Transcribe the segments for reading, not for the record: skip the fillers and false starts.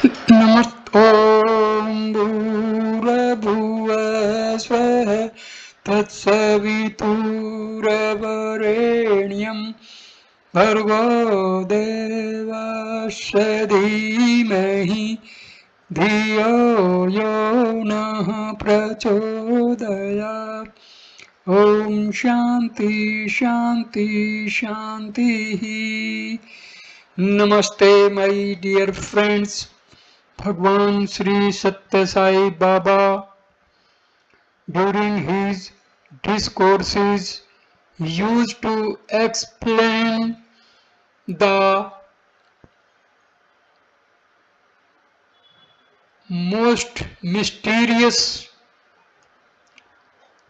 नमः ॐ भूर्भुवः स्वः तत्सवितुर्वरेण्यं भर्गो देवस्य धीमहि धियो यो नः प्रचोदयात् ॐ शान्ति शान्ति शान्तिः Namaste, my dear friends. Bhagwan Sri Satya Sai Baba, during his discourses, used to explain the most mysterious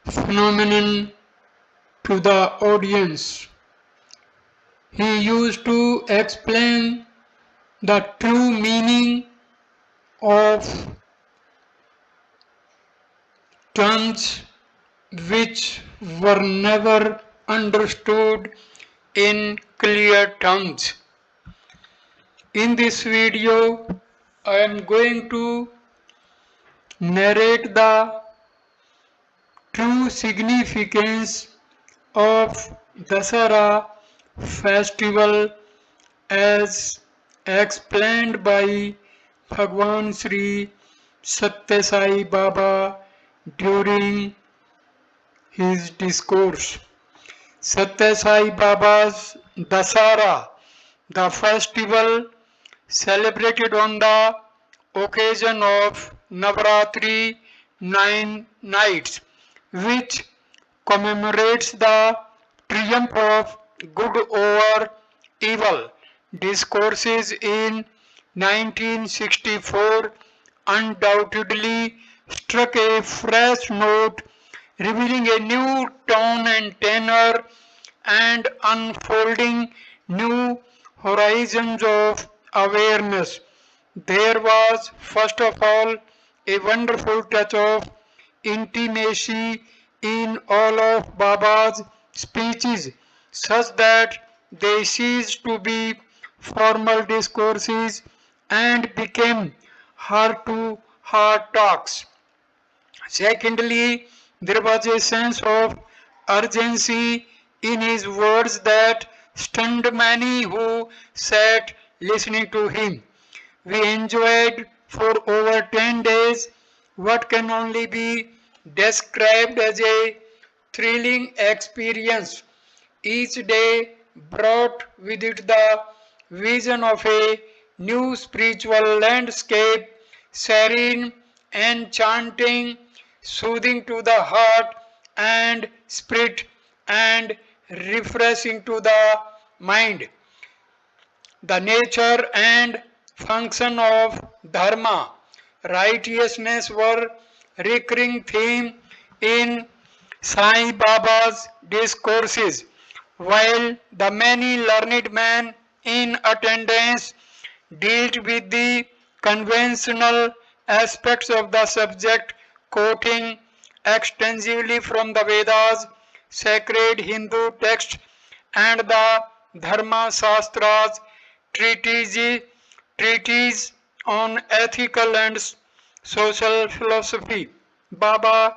phenomenon to the audience. He used to explain the true meaning of terms which were never understood in clear terms. In this video, I am going to narrate the true significance of Dasara festival as explained by Bhagwan Sri Satya Sai Baba during his discourse. Satya Sai Baba's Dasara, the festival celebrated on the occasion of Navaratri 9 nights, which commemorates the triumph of good over evil. Discourses in 1964 undoubtedly struck a fresh note, revealing a new tone and tenor and unfolding new horizons of awareness. There was, first of all, a wonderful touch of intimacy in all of Baba's speeches, such that they ceased to be formal discourses and became heart to heart talks. Secondly, there was a sense of urgency in his words that stunned many who sat listening to him. We enjoyed for over 10 days what can only be described as a thrilling experience. Each day brought with it the vision of a new spiritual landscape, serene, enchanting, soothing to the heart and spirit, and refreshing to the mind. The nature and function of dharma, righteousness were recurring theme in Sai Baba's discourses, while the many learned men in attendance dealt with the conventional aspects of the subject, quoting extensively from the Vedas, sacred Hindu texts, and the Dharma Shastras, treatise, treatise on ethical and social philosophy. Baba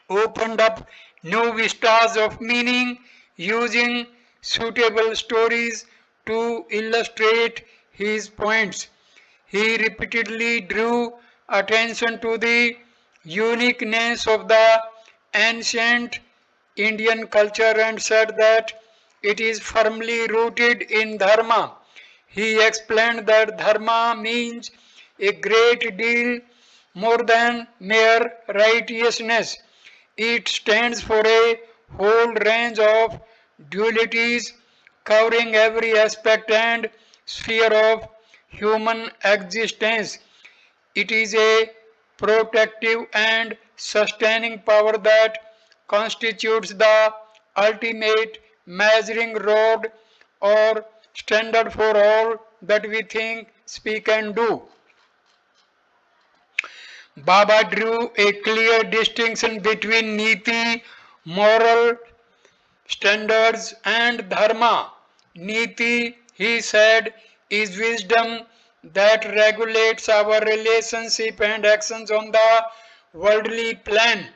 opened up new vistas of meaning using suitable stories to illustrate his points. He repeatedly drew attention to the uniqueness of the ancient Indian culture and said that it is firmly rooted in dharma. He explained that dharma means a great deal more than mere righteousness. It stands for a whole range of dualities covering every aspect and sphere of human existence. It is a protective and sustaining power that constitutes the ultimate measuring rod or standard for all that we think, speak, and do. Baba drew a clear distinction between niti, moral standards, and dharma. Niti, he said, is wisdom that regulates our relationship and actions on the worldly plane.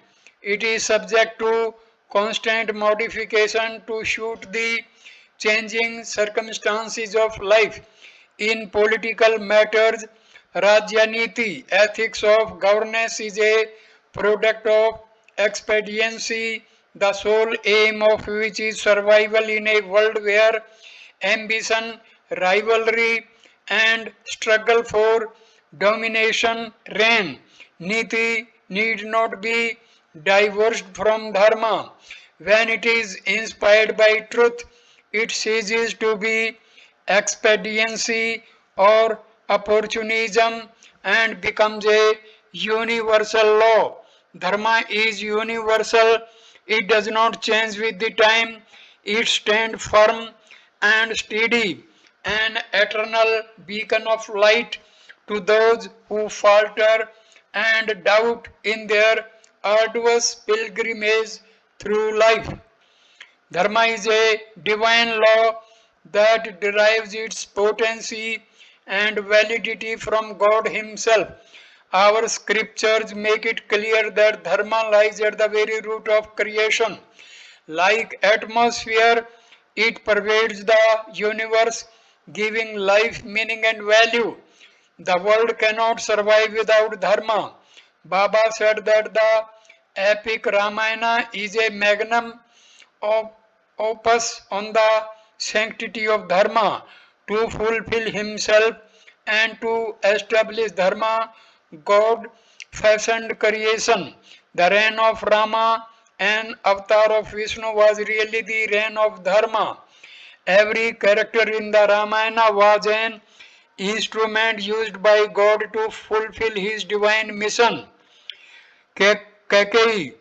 It is subject to constant modification to suit the changing circumstances of life. In political matters, Rajyaniti, ethics of governance, is a product of expediency, the sole aim of which is survival in a world where ambition, rivalry, and struggle for domination reign. Niti need not be divorced from dharma. When it is inspired by truth, it ceases to be expediency or opportunism and becomes a universal law. Dharma is universal, it does not change with the time, it stands firm and steady, an eternal beacon of light to those who falter and doubt in their arduous pilgrimage through life. Dharma is a divine law that derives its potency and validity from God Himself. Our scriptures make it clear that Dharma lies at the very root of creation. Like atmosphere, it pervades the universe, giving life meaning and value. The world cannot survive without Dharma. Baba said that the epic Ramayana is a magnum opus on the sanctity of Dharma. To fulfill himself and to establish Dharma, God fashioned creation. The reign of Rama, an avatar of Vishnu, was really the reign of Dharma. Every character in the Ramayana was an instrument used by God to fulfill his divine mission. Kaikeyi,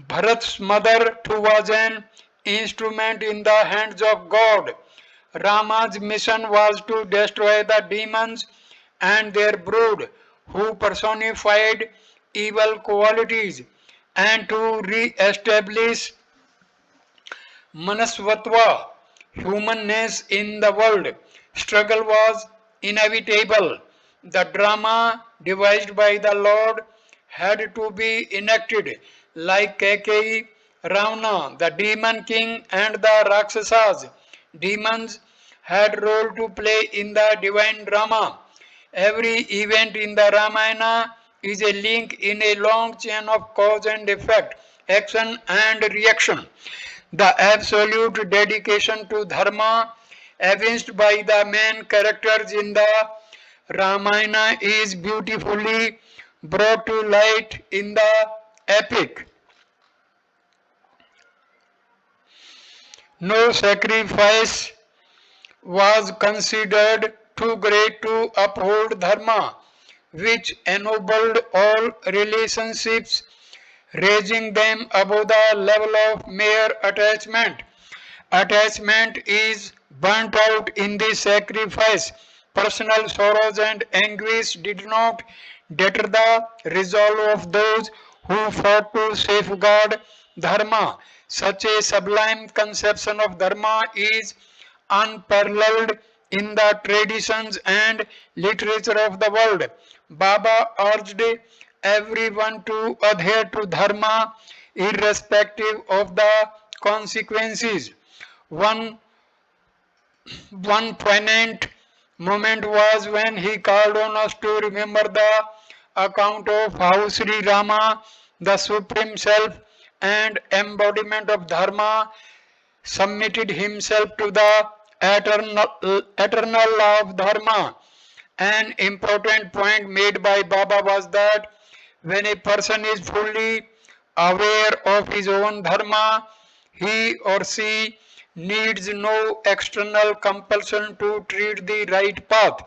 Bharat's mother, too, was an instrument in the hands of God. Rama's mission was to destroy the demons and their brood, who personified evil qualities, and to re-establish Manasvatva, humanness in the world. Struggle was inevitable. The drama devised by the Lord had to be enacted, like Kaikeyi, Ravana, the demon king, and the Rakshasas. Demons had role to play in the divine drama. Every event in the Ramayana is a link in a long chain of cause and effect, action and reaction. The absolute dedication to dharma evinced by the main characters in the Ramayana is beautifully brought to light in the epic. No sacrifice was considered too great to uphold dharma, which ennobled all relationships, raising them above the level of mere attachment. Attachment is burnt out in the sacrifice. Personal sorrows and anguish did not deter the resolve of those who fought to safeguard Dharma. Such a sublime conception of Dharma is unparalleled in the traditions and literature of the world. Baba urged everyone to adhere to Dharma irrespective of the consequences. One, one poignant moment was when he called on us to remember the account of how Sri Rama, the Supreme Self and embodiment of Dharma, submitted himself to the eternal law of Dharma. An important point made by Baba was that when a person is fully aware of his own Dharma, he or she needs no external compulsion to treat the right path.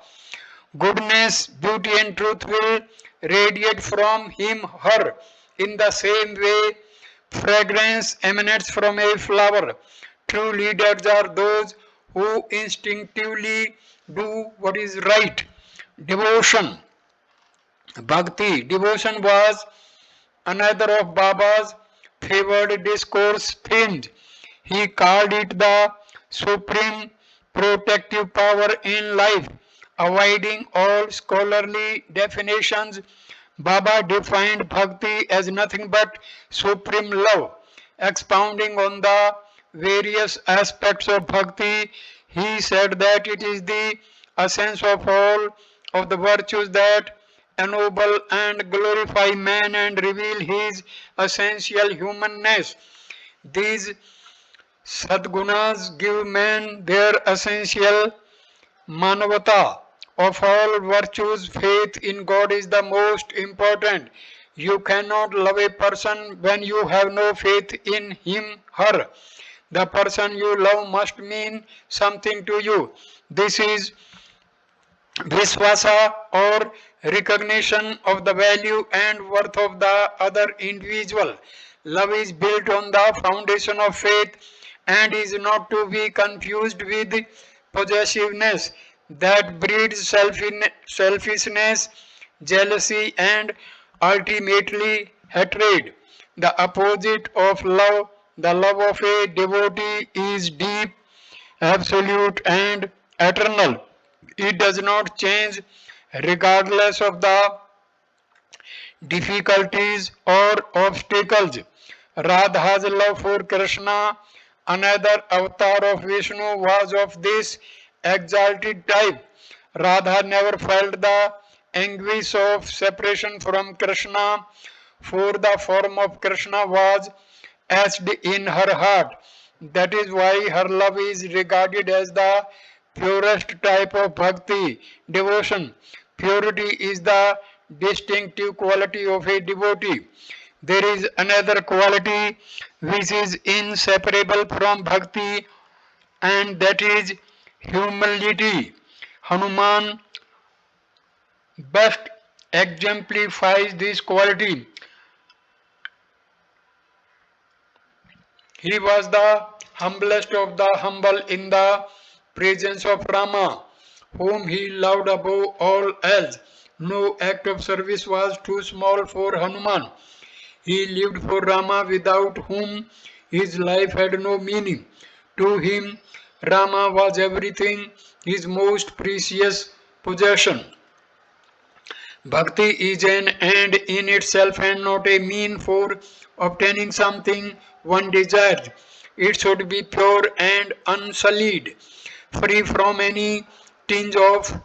Goodness, beauty, and truth will radiate from him, her. In the same way, fragrance emanates from a flower. True leaders are those who instinctively do what is right. Devotion, bhakti, devotion was another of Baba's favored discourse themes. He called it the supreme protective power in life. Avoiding all scholarly definitions, Baba defined bhakti as nothing but supreme love. Expounding on the various aspects of bhakti, he said that it is the essence of all of the virtues that ennoble and glorify man and reveal his essential humanness. These sadgunas give man their essential Manavata. Of all virtues, faith in God is the most important. You cannot love a person when you have no faith in him, her. The person you love must mean something to you. This is Viswasa or recognition of the value and worth of the other individual. Love is built on the foundation of faith and is not to be confused with possessiveness that breeds selfishness, jealousy, and ultimately hatred. The opposite of love, the love of a devotee, is deep, absolute, and eternal. It does not change regardless of the difficulties or obstacles. Radha's love for Krishna, another avatar of Vishnu, was of this exalted type. Radha never felt the anguish of separation from Krishna, for the form of Krishna was etched in her heart. That is why her love is regarded as the purest type of bhakti, devotion. Purity is the distinctive quality of a devotee. There is another quality which is inseparable from bhakti, and that is humility. Hanuman best exemplifies this quality. He was the humblest of the humble in the presence of Rama, whom he loved above all else. No act of service was too small for Hanuman. He lived for Rama, without whom his life had no meaning. To him, Rama was everything, his most precious possession. Bhakti is an end in itself and not a mean for obtaining something one desires. It should be pure and unsullied, free from any tinge of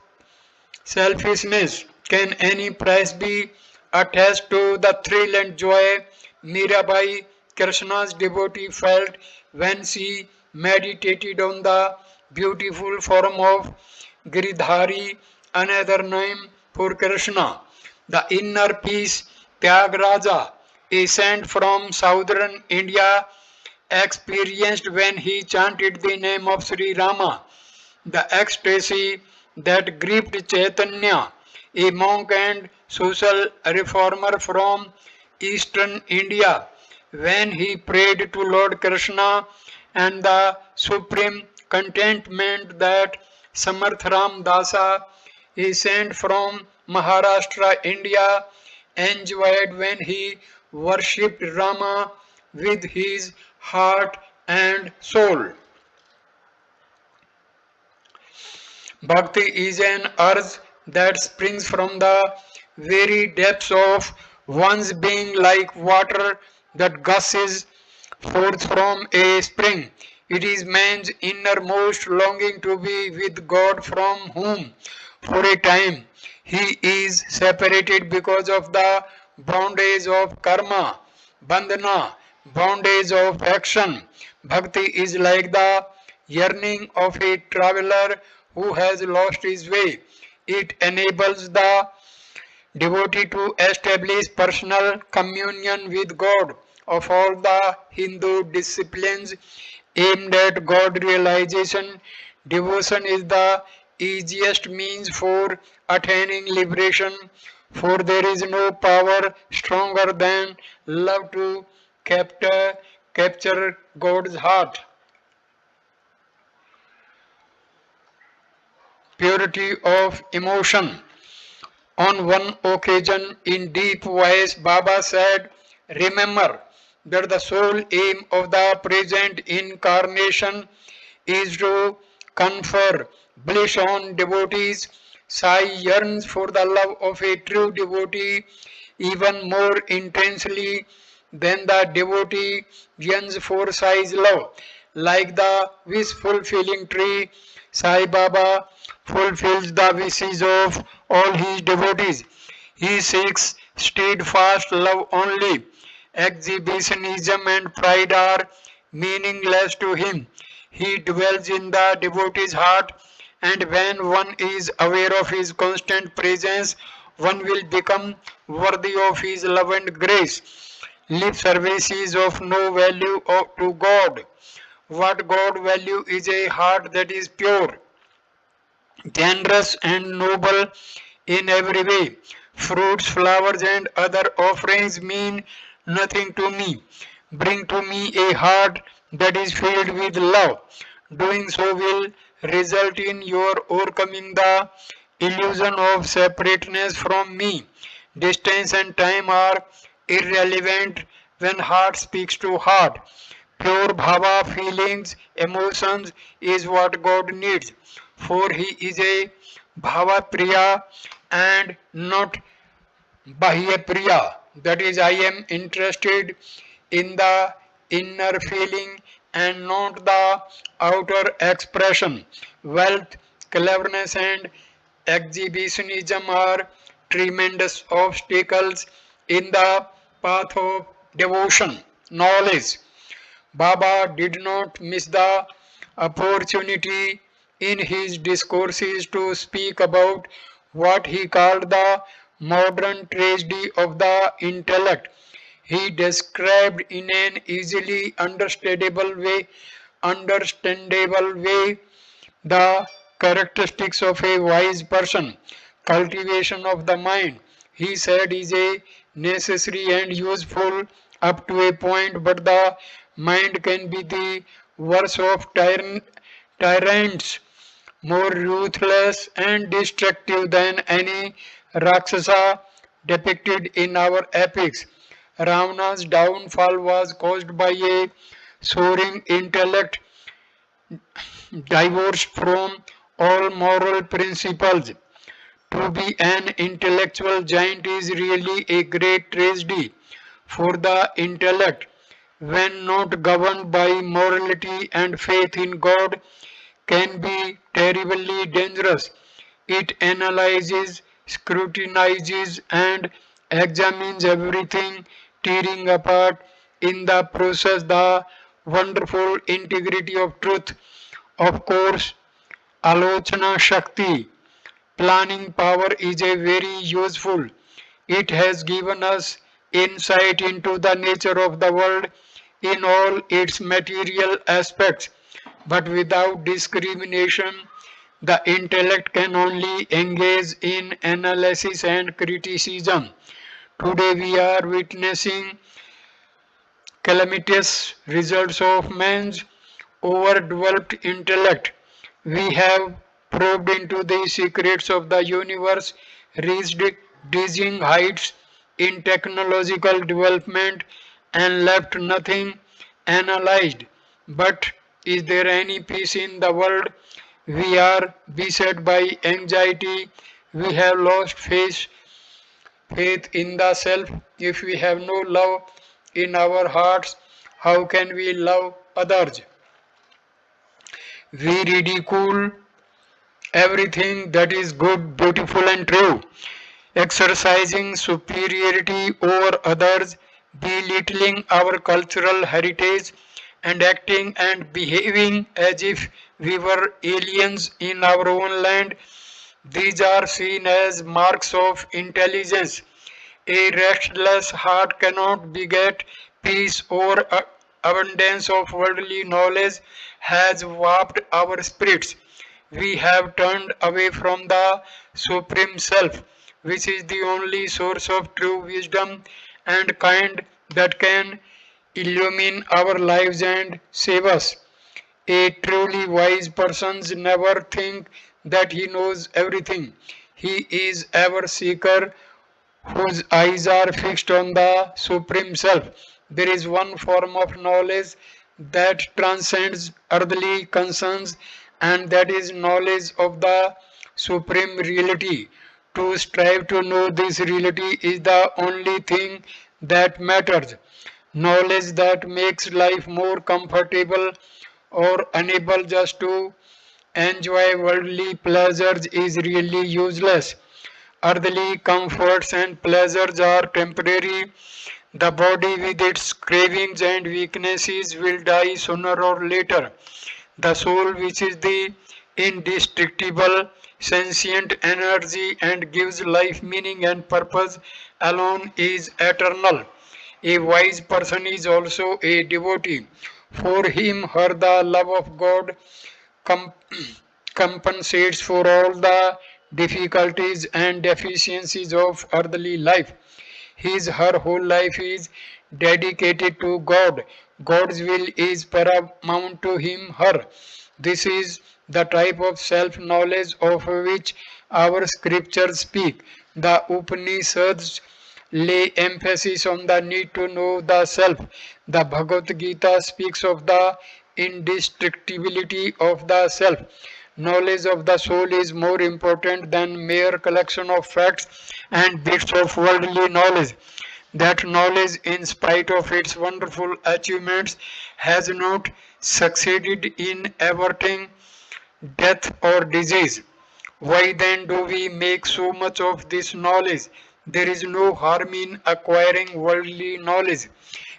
selfishness. Can any price be attached to the thrill and joy Mirabai, Krishna's devotee, felt when she meditated on the beautiful form of Giridhari, another name for Krishna? The inner peace Tyagaraja, a saint from southern India, experienced when he chanted the name of Sri Rama. The ecstasy that gripped Chaitanya, a monk and social reformer from eastern India, when he prayed to Lord Krishna, and the supreme contentment that Samartharam Dasa, a saint from Maharashtra, India, enjoyed when he worshipped Rama with his heart and soul. Bhakti is an urge that springs from the very depths of one's being, like water that gushes forth from a spring. It is man's innermost longing to be with God, from whom, for a time, he is separated because of the bondage of karma, bandhana, bondage of action. Bhakti is like the yearning of a traveler who has lost his way. It enables the devotee to establish personal communion with God. Of all the Hindu disciplines aimed at God realization, devotion is the easiest means for attaining liberation, for there is no power stronger than love to capture God's heart. Purity of emotion. On one occasion, in deep voice, Baba said, "Remember that the sole aim of the present incarnation is to confer bliss on devotees. Sai yearns for the love of a true devotee even more intensely than the devotee yearns for Sai's love. Like the wish fulfilling tree, Sai Baba fulfills the wishes of all his devotees. He seeks steadfast love only. Exhibitionism and pride are meaningless to him. He dwells in the devotee's heart, and when one is aware of his constant presence, one will become worthy of his love and grace. Lip service is of no value to God. What God value is a heart that is pure, generous and noble in every way. Fruits, flowers, and other offerings mean nothing to me. Bring to me a heart that is filled with love. Doing so will result in your overcoming the illusion of separateness from me. Distance and time are irrelevant when heart speaks to heart. Pure bhava, feelings, emotions is what God needs. For He is a bhava priya and not bahya priya. That is, I am interested in the inner feeling and not the outer expression. Wealth, cleverness, and exhibitionism are tremendous obstacles in the path of devotion, knowledge. Baba did not miss the opportunity in his discourses to speak about what he called the modern tragedy of the intellect. He described in an easily understandable way the characteristics of a wise person. Cultivation of the mind, he said, is a necessary and useful up to a point, but the mind can be the worst of tyrants, more ruthless and destructive than any Rakshasa depicted in our epics. Ravana's downfall was caused by a soaring intellect divorced from all moral principles. To be an intellectual giant is really a great tragedy for the intellect. When not governed by morality and faith in God, can be terribly dangerous. It analyzes, scrutinizes, and examines everything, tearing apart in the process the wonderful integrity of truth. Of course, Alochana Shakti, planning power, is a very useful. It has given us insight into the nature of the world in all its material aspects. But without discrimination, the intellect can only engage in analysis and criticism. Today we are witnessing calamitous results of man's overdeveloped intellect. We have probed into the secrets of the universe, reached dizzying heights in technological development, and left nothing analyzed. But is there any peace in the world? We are beset by anxiety. We have lost faith in the self. If we have no love in our hearts, how can we love others? We ridicule everything that is good, beautiful, and true, exercising superiority over others, belittling our cultural heritage, and acting and behaving as if we were aliens in our own land. These are seen as marks of intelligence. A restless heart cannot beget peace, or abundance of worldly knowledge has warped our spirits. We have turned away from the Supreme Self, which is the only source of true wisdom and kind that can illumine our lives and save us. A truly wise person never thinks that he knows everything. He is ever seeker whose eyes are fixed on the Supreme Self. There is one form of knowledge that transcends earthly concerns, and that is knowledge of the supreme reality. To strive to know this reality is the only thing that matters. Knowledge that makes life more comfortable or unable just to enjoy worldly pleasures is really useless. Earthly comforts and pleasures are temporary. The body with its cravings and weaknesses will die sooner or later. The soul, which is the indestructible, sentient energy and gives life meaning and purpose, alone is eternal. A wise person is also a devotee. For him, her the love of God com- compensates for all the difficulties and deficiencies of earthly life. Her whole life is dedicated to God. God's will is paramount to her. This is the type of self knowledge of which our scriptures speak. The Upanishads lay emphasis on the need to know the self. The Bhagavad Gita speaks of the indestructibility of the self. Knowledge of the soul is more important than mere collection of facts and bits of worldly knowledge. That knowledge, in spite of its wonderful achievements, has not succeeded in averting death or disease. Why then do we make so much of this knowledge? There is no harm in acquiring worldly knowledge.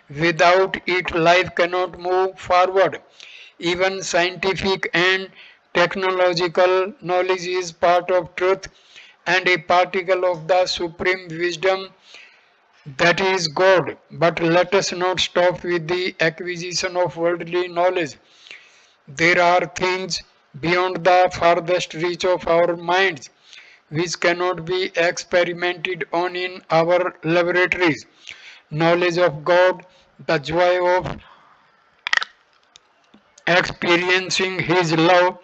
Without it, life cannot move forward. Even scientific and technological knowledge is part of truth and a particle of the supreme wisdom that is God. But let us not stop with the acquisition of worldly knowledge. There are things beyond the farthest reach of our minds which cannot be experimented on in our laboratories. Knowledge of God, the joy of experiencing His love,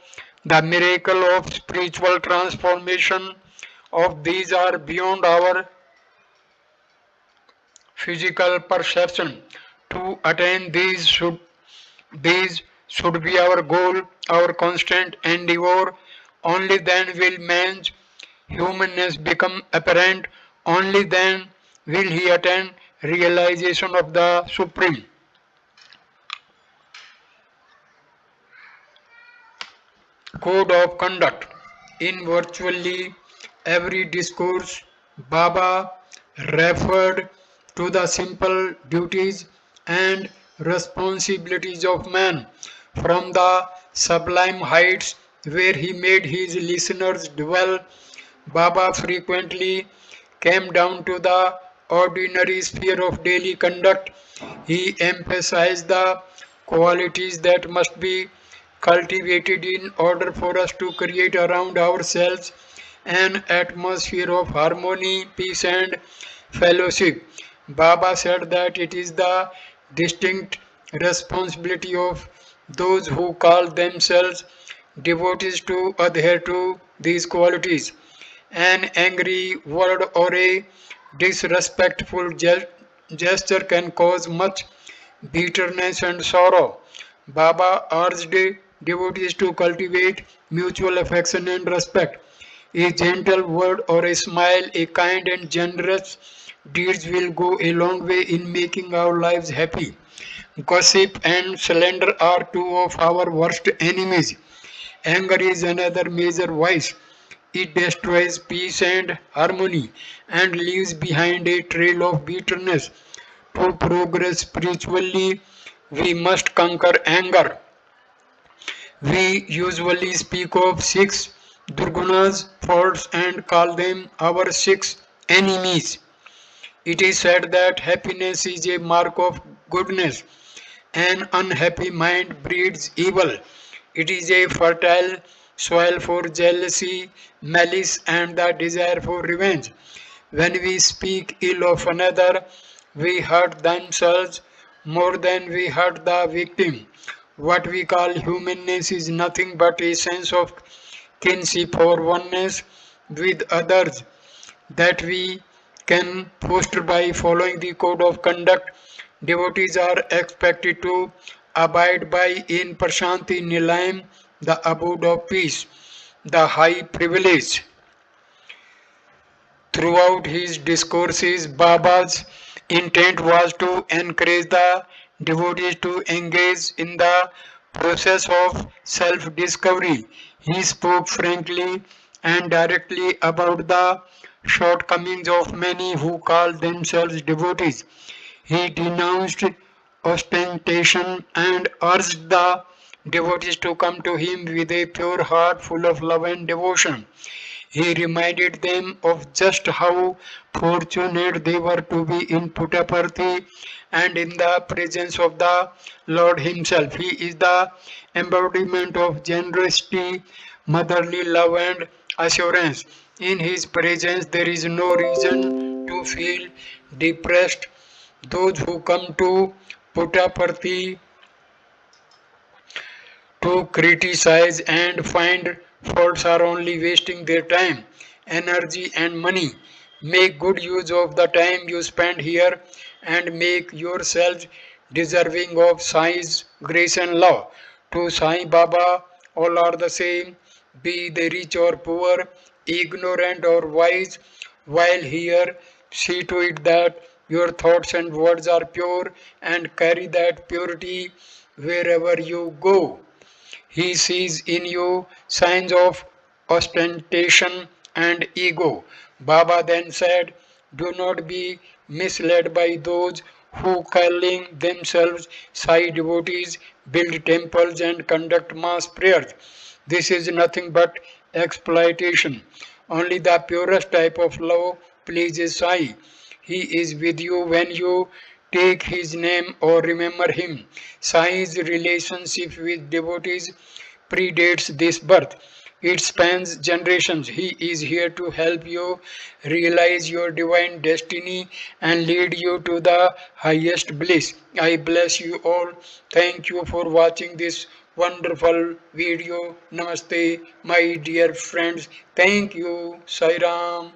the miracle of spiritual transformation, of these are beyond our physical perception. To attain these should be our goal, our constant endeavor. Only then will man's humanness become apparent. Only then will he attain realization of the Supreme. Code of conduct. In virtually every discourse, Baba referred to the simple duties and responsibilities of man from the sublime heights where he made his listeners dwell. Baba frequently came down to the ordinary sphere of daily conduct. He emphasized the qualities that must be cultivated in order for us to create around ourselves an atmosphere of harmony, peace, and fellowship. Baba said that it is the distinct responsibility of those who call themselves devotees to adhere to these qualities. An angry word or a disrespectful gesture can cause much bitterness and sorrow. Baba urged devotees to cultivate mutual affection and respect. A gentle word or a smile, a kind and generous deeds will go a long way in making our lives happy. Gossip and slander are two of our worst enemies. Anger is another major vice. It destroys peace and harmony and leaves behind a trail of bitterness. To progress spiritually, we must conquer anger. We usually speak of six durgunas, faults, and call them our six enemies. It is said that happiness is a mark of goodness. An unhappy mind breeds evil. It is a fertile soil for jealousy, malice, and the desire for revenge. When we speak ill of another, we hurt themselves more than we hurt the victim. What we call humanness is nothing but a sense of kinship or oneness with others that we can foster by following the code of conduct devotees are expected to abide by in Prashanti Nilayam, the abode of peace. the high privilege. Throughout his discourses, Baba's intent was to encourage the devotees to engage in the process of self discovery. He spoke frankly and directly about the shortcomings of many who call themselves devotees. He denounced ostentation and urged the devotees to come to him with a pure heart full of love and devotion. He reminded them of just how fortunate they were to be in Puttaparthi and in the presence of the Lord Himself. He is the embodiment of generosity, motherly love, and assurance. In His presence, there is no reason to feel depressed. Those who come to Puttaparthi to criticize and find faults are only wasting their time, energy, and money. Make good use of the time you spend here and make yourselves deserving of Sai's grace and love. To Sai Baba, all are the same, be they rich or poor, ignorant or wise. While here, see to it that your thoughts and words are pure and carry that purity wherever you go. He sees in you signs of ostentation and ego. Baba then said, do not be misled by those who, calling themselves Sai devotees, build temples and conduct mass prayers. This is nothing but exploitation. Only the purest type of love pleases Sai. He is with you when you take his name or remember him. Sai's relationship with devotees predates this birth. It spans generations. He is here to help you realize your divine destiny and lead you to the highest bliss. I bless you all. Thank you for watching this wonderful video. Namaste, my dear friends. Thank you. Sai Ram.